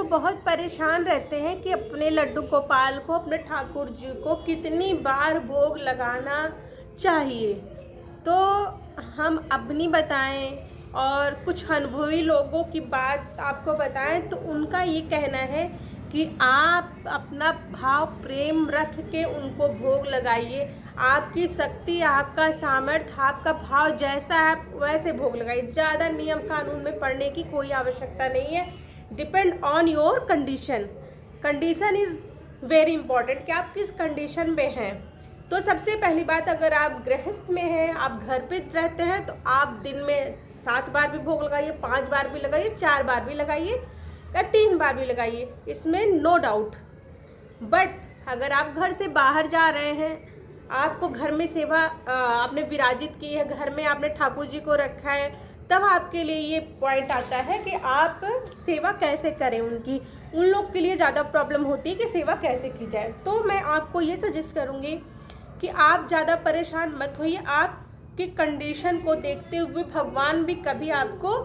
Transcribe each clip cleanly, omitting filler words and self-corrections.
लोग बहुत परेशान रहते हैं कि अपने लड्डू गोपाल को, अपने ठाकुर जी को कितनी बार भोग लगाना चाहिए। तो हम अपनी बताएं और कुछ अनुभवी लोगों की बात आपको बताएं, तो उनका ये कहना है कि आप अपना भाव प्रेम रख के उनको भोग लगाइए। आपकी शक्ति, आपका सामर्थ्य, आपका भाव जैसा है आप वैसे भोग लगाइए। ज़्यादा नियम कानून में पढ़ने की कोई आवश्यकता नहीं है। Depend on your condition. Condition is very important कि आप किस कंडीशन में हैं। तो सबसे पहली बात, अगर आप गृहस्थ में हैं, आप घर पे रहते हैं, तो आप दिन में 7 बार भी भोग लगाइए, 5 बार भी लगाइए, 4 बार भी लगाइए या 3 बार भी लगाइए, इसमें नो डाउट। बट अगर आप घर से बाहर जा रहे हैं, आपको घर में सेवा आपने विराजित की है, घर में आपने ठाकुर जी को रखा है, तब आपके लिए ये पॉइंट आता है कि आप सेवा कैसे करें उनकी। उन लोग के लिए ज़्यादा प्रॉब्लम होती है कि सेवा कैसे की जाए। तो मैं आपको ये सजेस्ट करूँगी कि आप ज़्यादा परेशान मत होइए। आपकी कंडीशन को देखते हुए भगवान भी कभी आपको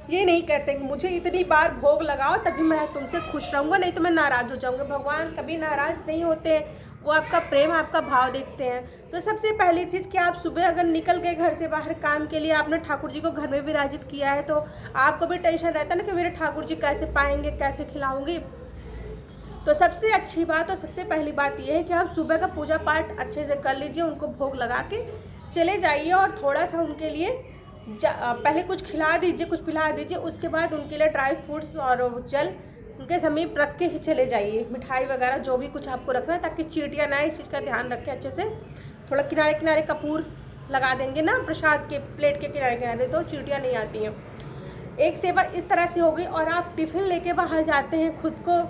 ये नहीं कहते कि मुझे इतनी बार भोग लगाओ तभी मैं तुमसे खुश रहूँगा, नहीं तो मैं नाराज़ हो जाऊँगा। भगवान कभी नाराज़ नहीं होते हैं, वो आपका प्रेम, आपका भाव देखते हैं। तो सबसे पहली चीज़ कि आप सुबह अगर निकल गए घर से बाहर काम के लिए, आपने ठाकुर जी को घर में विराजित किया है, तो आपको भी टेंशन रहता है ना कि मेरे ठाकुर जी कैसे पाएंगे, कैसे खिलाऊंगी। तो सबसे अच्छी बात और सबसे पहली बात यह है कि आप सुबह का पूजा पाठ अच्छे से कर लीजिए, उनको भोग लगा के चले जाइए और थोड़ा सा उनके लिए पहले कुछ खिला दीजिए, कुछ पिला दीजिए। उसके बाद उनके लिए ड्राई फ्रूट्स और जल उनके समीप रख के ही चले जाइए, मिठाई वगैरह जो भी कुछ आपको रखना है, ताकि चींटियाँ ना आए, इस चीज़ का ध्यान रखें अच्छे से। थोड़ा किनारे किनारे कपूर लगा देंगे ना प्रसाद के प्लेट के किनारे किनारे, तो चींटियाँ नहीं आती हैं। एक सेवा इस तरह से होगी। और आप टिफ़िन लेके बाहर जाते हैं खुद को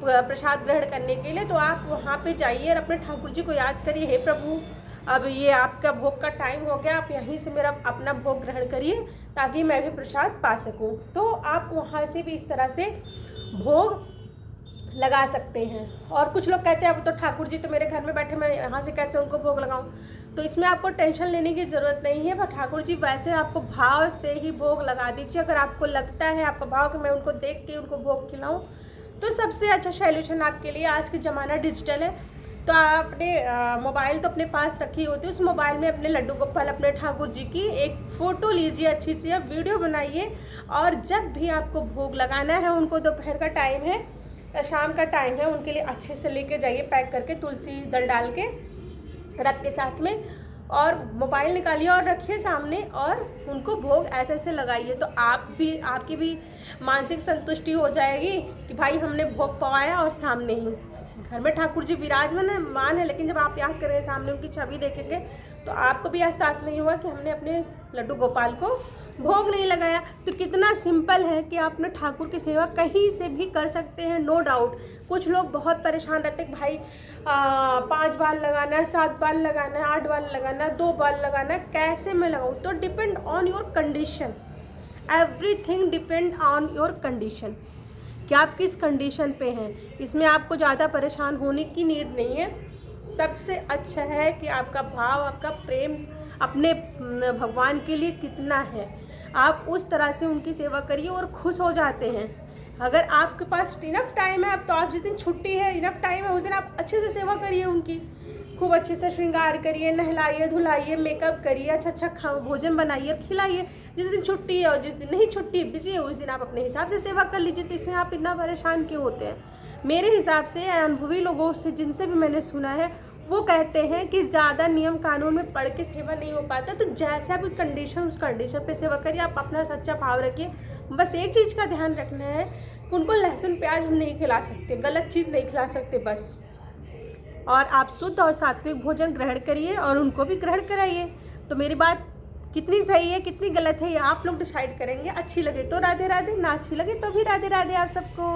प्रसाद ग्रहण करने के लिए, तो आप वहाँ पे जाइए और अपने ठाकुर जी को याद करिए, हे प्रभु अब ये आपका भोग का टाइम हो गया, आप यहीं से मेरा अपना भोग ग्रहण करिए ताकि मैं भी प्रसाद पा सकूं। तो आप वहाँ से भी इस तरह से भोग लगा सकते हैं। और कुछ लोग कहते हैं अब तो ठाकुर जी तो मेरे घर में बैठे, मैं यहाँ से कैसे उनको भोग लगाऊं। तो इसमें आपको टेंशन लेने की ज़रूरत नहीं है। पर ठाकुर जी वैसे आपको भाव से ही भोग लगा दीजिए। अगर आपको लगता है, आपका भाव कि मैं उनको देख के उनको भोग खिलाऊँ, तो सबसे अच्छा सॉल्यूशन आपके लिए, आज के ज़माना डिजिटल है, तो आपने मोबाइल तो अपने पास रखी होती है, उस मोबाइल में अपने लड्डू गोपाल, अपने ठाकुर जी की एक फ़ोटो लीजिए अच्छी सी, आप वीडियो बनाइए। और जब भी आपको भोग लगाना है उनको, दोपहर का टाइम है या शाम का टाइम है, उनके लिए अच्छे से लेके जाइए पैक करके, तुलसी दल डाल के रख के साथ में, और मोबाइल निकालिए और रखिए सामने और उनको भोग ऐसे ऐसे लगाइए। तो आपकी भी मानसिक संतुष्टि हो जाएगी कि भाई हमने भोग पवाया और सामने ही घर में ठाकुर जी विराजमान है। लेकिन जब आप याद करें, सामने उनकी छवि देखेंगे, तो आपको भी एहसास नहीं हुआ कि हमने अपने लड्डू गोपाल को भोग नहीं लगाया। तो कितना सिंपल है कि आप अपने ठाकुर की सेवा कहीं से भी कर सकते हैं, नो डाउट। कुछ लोग बहुत परेशान रहते हैं कि भाई 5 बार लगाना है, 7 बार लगाना है, 8 बार लगाना है, 2 बार लगाना है, कैसे मैं लगाऊँ। तो depend on your condition, everything depend on your condition, कि आप किस कंडीशन पे हैं। इसमें आपको ज़्यादा परेशान होने की नीड नहीं है। सबसे अच्छा है कि आपका भाव, आपका प्रेम अपने भगवान के लिए कितना है, आप उस तरह से उनकी सेवा करिए और खुश हो जाते हैं। अगर आपके पास इनफ टाइम है, अब तो आप जिस दिन छुट्टी है, इनफ टाइम है, उस दिन आप अच्छे से सेवा करिए उनकी, खूब अच्छे से श्रृंगार करिए, नहलाइए धुलाइए, मेकअप करिए, अच्छा भोजन बनाइए और खिलाइए। जिस दिन छुट्टी है और जिस दिन नहीं छुट्टी, बिजी है, उस दिन आप अपने हिसाब से सेवा कर लीजिए। तो इसमें आप इतना परेशान क्यों होते हैं। मेरे हिसाब से अनुभवी लोगों से जिनसे भी मैंने सुना है, वो कहते हैं कि ज़्यादा नियम कानून में पढ़ के सेवा नहीं हो पाता। तो जैसे आप कंडीशन, उस कंडीशन पे सेवा करिए, आप अपना सच्चा भाव रखिए। बस एक चीज़ का ध्यान रखना है कि उनको लहसुन प्याज हम नहीं खिला सकते, गलत चीज़ नहीं खिला सकते बस। और आप शुद्ध और सात्विक भोजन ग्रहण करिए और उनको भी ग्रहण कराइए। तो मेरी बात कितनी सही है, कितनी गलत है, ये आप लोग डिसाइड करेंगे। अच्छी लगे तो राधे राधे, ना अच्छी लगे तो भी राधे राधे आप सबको।